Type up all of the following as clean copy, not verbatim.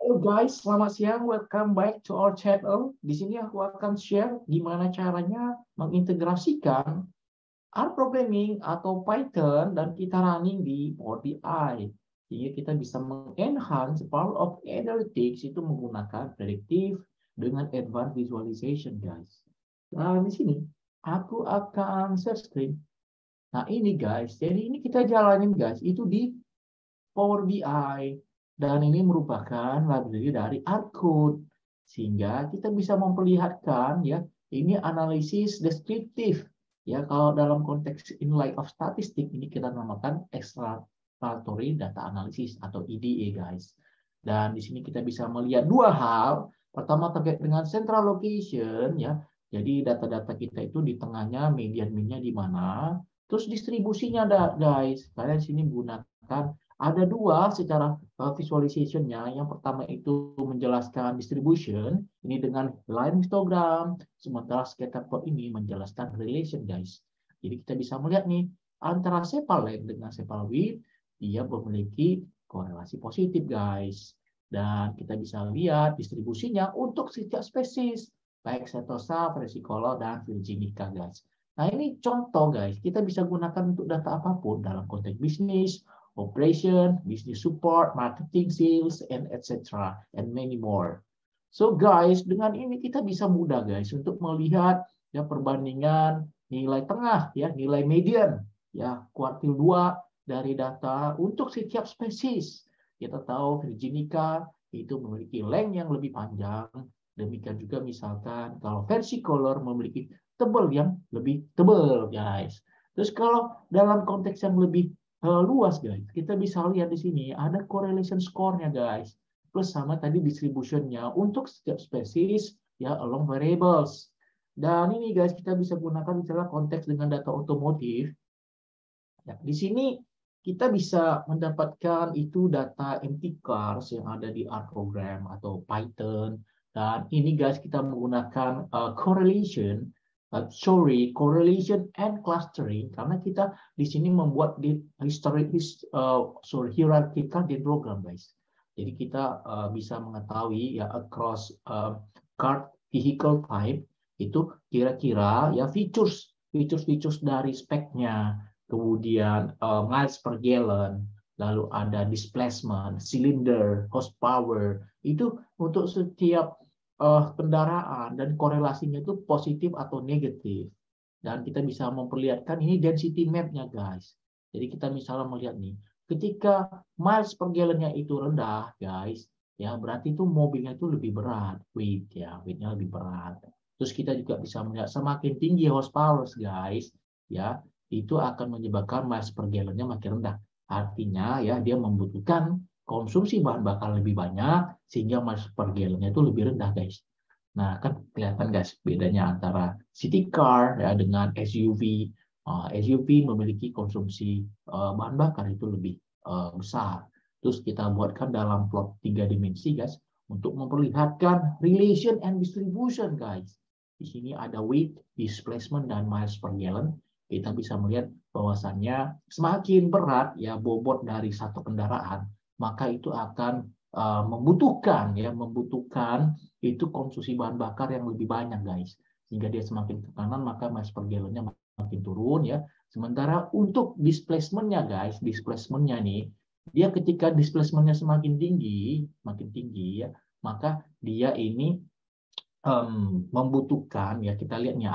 Halo guys, selamat siang. Welcome back to our channel. Di sini aku akan share gimana caranya mengintegrasikan R programming atau Python dan kita running di Power BI. Sehingga kita bisa mengenhance power of analytics itu menggunakan predictive dengan advanced visualization, guys. Nah, di sini aku akan share screen. Nah, ini guys, jadi ini kita jalanin guys, itu di Power BI. Dan ini merupakan library dari R-Code. Sehingga kita bisa memperlihatkan ya, ini analisis deskriptif. Ya, kalau dalam konteks inlay of statistik ini kita namakan exploratory data analysis atau EDA, guys. Dan di sini kita bisa melihat dua hal. Pertama terkait dengan central location ya. Jadi data-data kita itu di tengahnya median mean-nya di mana. Terus distribusinya guys. Kalian di sini menggunakan ada dua secara visualization-nya. Yang pertama itu menjelaskan distribution, ini dengan line histogram, sementara scatter plot ini menjelaskan relation, guys. Jadi kita bisa melihat nih, antara sepal length dengan sepal width, dia memiliki korelasi positif, guys. Dan kita bisa lihat distribusinya untuk setiap spesies, baik Setosa, versicolor, dan virginica, guys. Nah, ini contoh, guys. Kita bisa gunakan untuk data apapun dalam konteks bisnis, operation, business support, marketing, sales, and etc. and many more. So guys, dengan ini kita bisa mudah guys untuk melihat ya perbandingan nilai tengah ya, nilai median ya kuartil 2 dari data untuk setiap spesies. Kita tahu Virginica itu memiliki length yang lebih panjang, demikian juga misalkan kalau versicolor memiliki tebal yang lebih tebal guys. Terus kalau dalam konteks yang lebih luas guys, kita bisa lihat di sini ada correlation score-nya guys, plus sama tadi distribution-nya untuk setiap spesies ya along variables. Dan ini guys kita bisa gunakan misalnya konteks dengan data otomotif. Ya, di sini kita bisa mendapatkan itu data empty cars yang ada di R program atau Python. Dan ini guys kita menggunakan correlation and clustering karena kita di sini membuat di hierarchical dendrogram guys. Jadi kita bisa mengetahui ya across car vehicle type itu kira-kira ya features dari speknya, kemudian miles per gallon, lalu ada displacement, cylinder, horsepower, itu untuk setiap kendaraan dan korelasinya itu positif atau negatif. Dan kita bisa memperlihatkan ini density map-nya guys. Jadi kita misalnya melihat nih, ketika miles per gallon-nya itu rendah guys, ya berarti itu mobilnya itu lebih berat, weight-nya lebih berat. Terus kita juga bisa melihat semakin tinggi horsepower guys, ya itu akan menyebabkan miles per gallon-nya makin rendah. Artinya ya dia membutuhkan konsumsi bahan bakar lebih banyak sehingga miles per gallon-nya itu lebih rendah guys. Nah kan kelihatan guys bedanya antara city car ya dengan SUV. SUV memiliki konsumsi bahan bakar itu lebih besar. Terus kita buatkan dalam plot 3 dimensi guys untuk memperlihatkan relation and distribution guys. Di sini ada weight, displacement, dan miles per gallon. Kita bisa melihat bahwasannya semakin berat ya bobot dari satu kendaraan, maka itu akan membutuhkan itu konsumsi bahan bakar yang lebih banyak guys. Sehingga dia semakin ke kanan maka miles per gallon-nya makin turun ya. Sementara untuk displacement-nya guys, displacement-nya nih, dia ketika displacement-nya semakin tinggi ya, maka dia ini membutuhkan ya kita lihatnya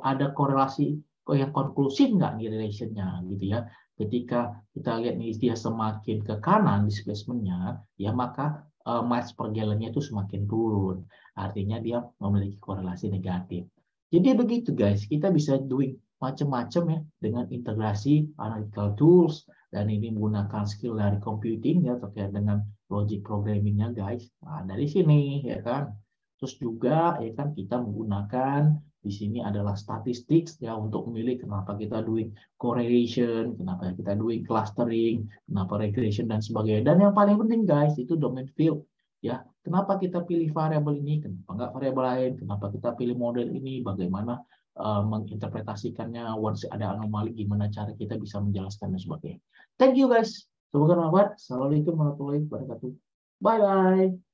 ada korelasi yang konklusif nggak nih relation-nya gitu ya. Ketika kita lihat nih dia semakin ke kanan displacement-nya ya maka miles per gallon-nya itu semakin turun. Artinya dia memiliki korelasi negatif. Jadi begitu guys, kita bisa doing macam-macam ya dengan integrasi analytical tools dan ini menggunakan skill dari computing ya terkait dengan logic programming-nya guys. Nah, dari sini ya kan. Terus juga ya kan kita menggunakan di sini adalah statistik ya untuk memilih kenapa kita doing correlation, kenapa kita doing clustering, kenapa regression dan sebagainya. Dan yang paling penting guys itu domain field ya. Kenapa kita pilih variabel ini, kenapa enggak variabel lain, kenapa kita pilih model ini, bagaimana menginterpretasikannya, once ada anomali gimana cara kita bisa menjelaskan dan sebagainya. Thank you guys. Semoga bermanfaat. Assalamualaikum warahmatullahi wabarakatuh. Bye bye.